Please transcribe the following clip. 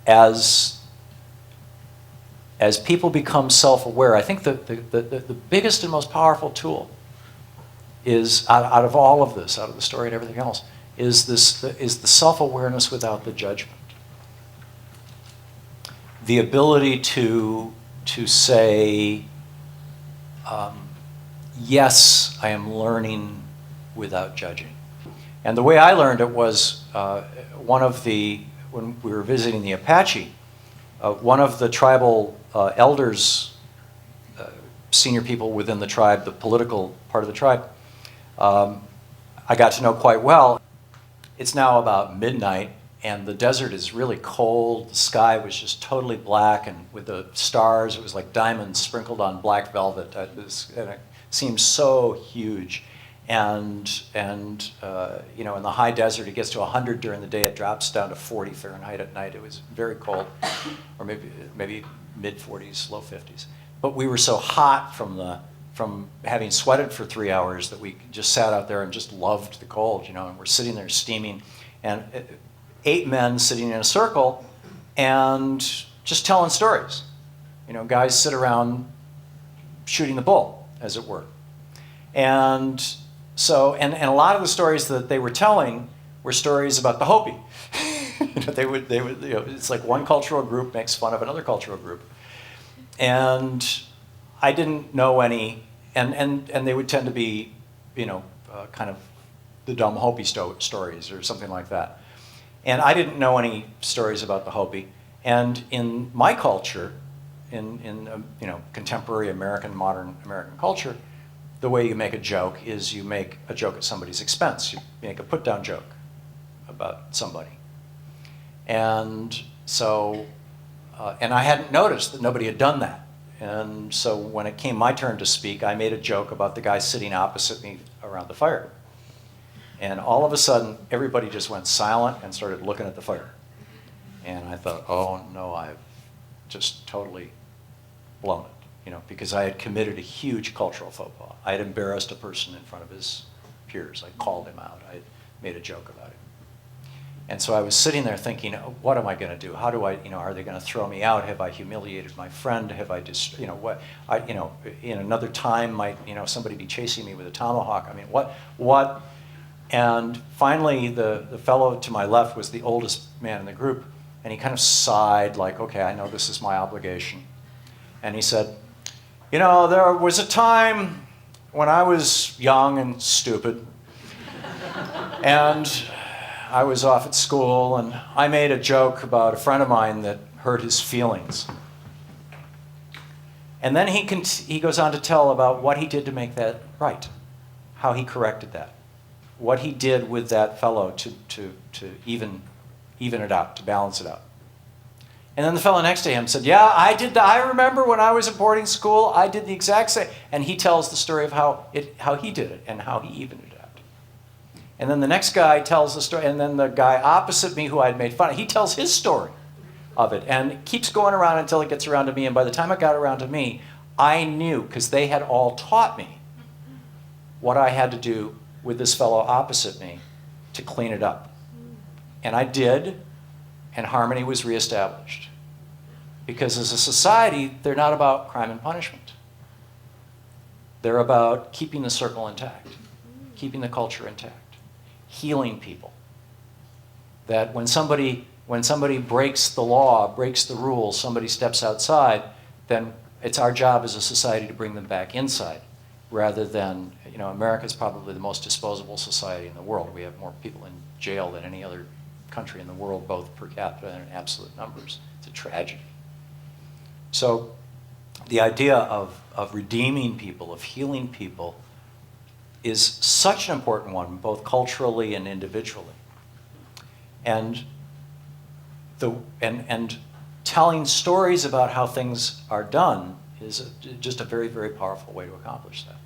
as people become self-aware, I think the biggest and most powerful tool is, out of all of this, out of the story and everything else, is the self-awareness without the judgment. The ability to say, yes, I am learning without judging. And the way I learned it was when we were visiting the Apache, one of the tribal elders, senior people within the tribe, the political part of the tribe, I got to know quite well. It's now about midnight, and the desert is really cold. The sky was just totally black, and with the stars, it was like diamonds sprinkled on black velvet. And it seemed so huge. And you know, in the high desert, it gets to 100 during the day. It drops down to 40 Fahrenheit at night. It was very cold, or maybe mid 40s, low 50s. But we were so hot from having sweated for 3 hours that we just sat out there and just loved the cold, you know. And we're sitting there steaming, and 8 men sitting in a circle and just telling stories. You know, guys sit around shooting the bull, as it were. And so, and a lot of the stories that they were telling were stories about the Hopi. You know, they would, you know, it's like one cultural group makes fun of another cultural group. And I didn't know any, and they would tend to be, you know, kind of the dumb Hopi stories or something like that. And I didn't know any stories about the Hopi. And in my culture, in you know, contemporary American, modern American culture, the way you make a joke is you make a joke at somebody's expense. You make a put-down joke about somebody. And so, and I hadn't noticed that nobody had done that. And so when it came my turn to speak, I made a joke about the guy sitting opposite me around the fire. And all of a sudden, everybody just went silent and started looking at the fire. And I thought, oh no, I've just totally blown it. You know, because I had committed a huge cultural faux pas. I had embarrassed a person in front of his peers. I called him out. I had made a joke about it. And so I was sitting there thinking, oh, what am I going to do? How do I, you know, are they going to throw me out? Have I humiliated my friend? Have I just, you know, what, you know, in another time might, you know, somebody be chasing me with a tomahawk? I mean, what? And finally, the fellow to my left was the oldest man in the group, and he kind of sighed like, okay, I know this is my obligation. And he said, you know, there was a time when I was young and stupid, and I was off at school, and I made a joke about a friend of mine that hurt his feelings. And then he goes on to tell about what he did to make that right, how he corrected that, what he did with that fellow to even it out, to balance it out. And then the fellow next to him said, yeah, I did that. I remember when I was in boarding school, I did the exact same. And he tells the story of how he did it and how he evened it out. And then the next guy tells the story, and then the guy opposite me who I'd made fun of, he tells his story of it. And it keeps going around until it gets around to me. And by the time it got around to me, I knew, because they had all taught me what I had to do with this fellow opposite me to clean it up. And I did. And harmony was reestablished. Because as a society, they're not about crime and punishment. They're about keeping the circle intact, keeping the culture intact, healing people. That when somebody breaks the law, breaks the rules, somebody steps outside, then it's our job as a society to bring them back inside, rather than, you know, America's probably the most disposable society in the world. We have more people in jail than any other country in the world, both per capita and in absolute numbers. It's a tragedy. So the idea of redeeming people, of healing people, is such an important one, both culturally and individually. And telling stories about how things are done is just a very, very powerful way to accomplish that.